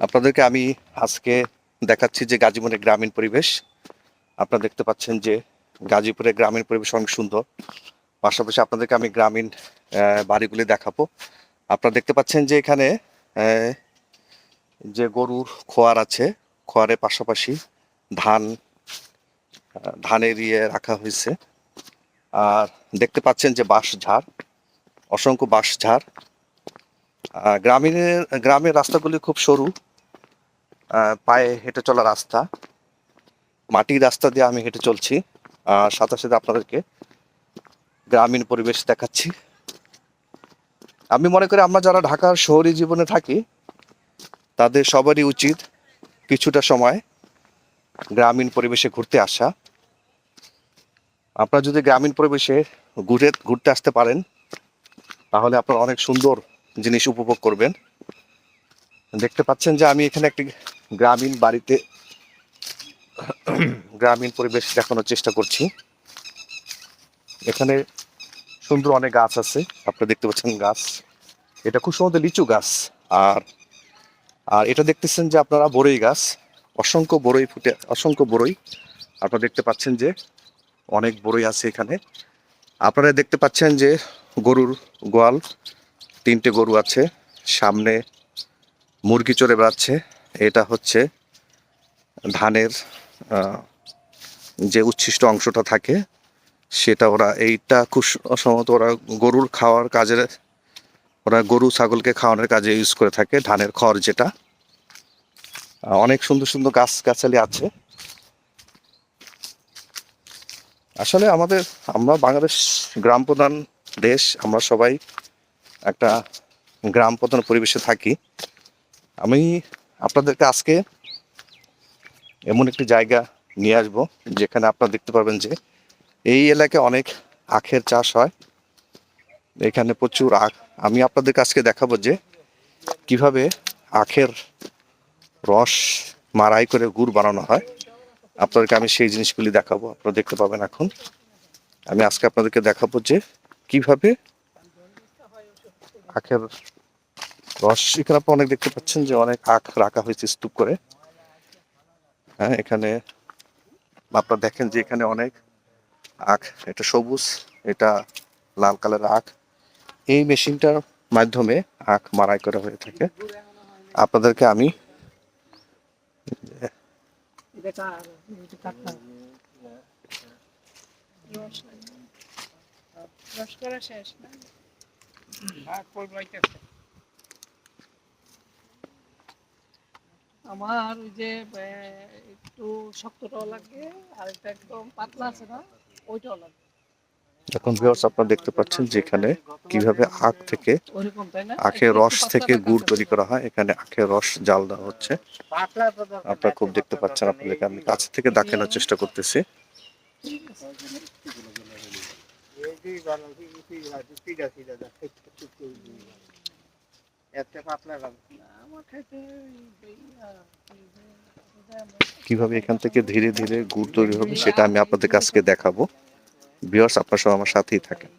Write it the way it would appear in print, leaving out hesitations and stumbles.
আপনাদেরকে আমি আজকে দেখাচ্ছি যে গাজীপুরের গ্রামীণ পরিবেশ। আপনারা দেখতে পাচ্ছেন যে গাজীপুরের গ্রামীণ পরিবেশ অনেক সুন্দর। পাশাপাশি আপনাদেরকে আমি গ্রামীণ বাড়িগুলি দেখাবো। আপনারা দেখতে পাচ্ছেন যে এখানে যে গরুর খোয়ার আছে, খোয়ারের পাশাপাশি ধান ধানের রাখা হয়েছে। আর দেখতে পাচ্ছেন যে বাঁশঝাড়, অসংখ্য বাঁশঝাড়। গ্রামের রাস্তাগুলি খুব সরু, পায়ে হেঁটে চলা রাস্তা, মাটির রাস্তা দিয়ে আমি হেঁটে চলছি। আর সাথে সাথে আপনাদেরকে গ্রামীণ পরিবেশ দেখাচ্ছি। আমি মনে করি আমরা যারা ঢাকার শহরী জীবনে থাকি তাদের সবারই উচিত কিছুটা সময় গ্রামীণ পরিবেশে ঘুরতে আসা। আপনারা যদি গ্রামীণ পরিবেশে ঘুরতে আসতে পারেন তাহলে আপনারা অনেক সুন্দর জিনিস উপভোগ করবেন। দেখতে পাচ্ছেন যে আমি এখানে একটি গ্রামীণ বাড়িতে গ্রামীণ পরিবেশ দেখানোর চেষ্টা করছি। এখানে সুন্দর অনেক গাছ আছে, আপনারা দেখতে পাচ্ছেন গাছ, এটা খুব সুন্দর লিচু গাছ। আর আর এটা দেখতেছেন যে আপনারা বড়ই গাছ, অসংখ্য বড়ই ফুটে, অসংখ্য বড়ই আপনারা দেখতে পাচ্ছেন যে অনেক বড়ই আছে এখানে। আপনারা দেখতে পাচ্ছেন যে গরুর গোয়াল, 3টে গরু আছে, সামনে মুরগি চড়ে বেড়াচ্ছে। এটা হচ্ছে ধানের যে উচ্ছিষ্ট অংশটা থাকে সেটা ওরা, এইটা খুব সম্ভবত ওরা গরুর খাওয়ার কাজে, ওরা গরু ছাগলকে খাওয়ানোর কাজে ইউজ করে থাকে, ধানের খড় যেটা। অনেক সুন্দর সুন্দর গাছগাছালি আছে। আসলে আমরা বাংলাদেশ গ্রাম প্রধান দেশ, আমরা সবাই একটা গ্রাম প্রধান পরিবেশে থাকি। আমি আপনাদেরকে আজকে এমন একটি জায়গা নিয়ে আসবো যেখানে আপনারা দেখতে পারবেন যে এই এলাকায় অনেক আখের চাষ হয়, এখানে প্রচুর আখ। আমি আপনাদেরকে আজকে দেখাবো যে কিভাবে আখের রস মাড়াই করে গুড় বানানো হয়। আপনাদেরকে আমি সেই জিনিসগুলি দেখাবো, আপনারা দেখতে পাবেন। এখন আমি আজকে আপনাদেরকে দেখাবো যে কিভাবে আখের রস, এখানে আপনারা অনেক দেখতে পাচ্ছেন যে অনেক আখ রাখা হয়েছে স্তূপ করে। হ্যাঁ, এখানে আপনারা দেখেন যে এখানে অনেক আখ, এটা সবুজ, এটা লাল কালারের আখ। এই মেশিনটার মাধ্যমে আখ মাড়াই করা হয়ে থাকে। আপনাদেরকে আমি আমার ওই যে একটু শক্তটাও লাগে, আর একটা একদম পাতলা আছে না, ওইটাও লাগে। এখন ভিউয়ার্স আপনারা দেখতে পাচ্ছেন যে এখানে কিভাবে আখ থেকে, ওইরকম তাই না, আখের রস থেকে গুড় তৈরি করা হয়। এখানে আখের রস জাল দেওয়া হচ্ছে, আপনারা খুব দেখতে পাচ্ছেন। আপনাদেরকে আমি কাছ থেকে দেখানোর চেষ্টা করতেছি। কিভাবে এখান থেকে ধীরে ধীরে গুড় তৈরি হবে সেটা আমি আপনাদের কাছকে দেখাবো। ভিউয়ার্স আপনারা সব আমার সাথেই থাকেন।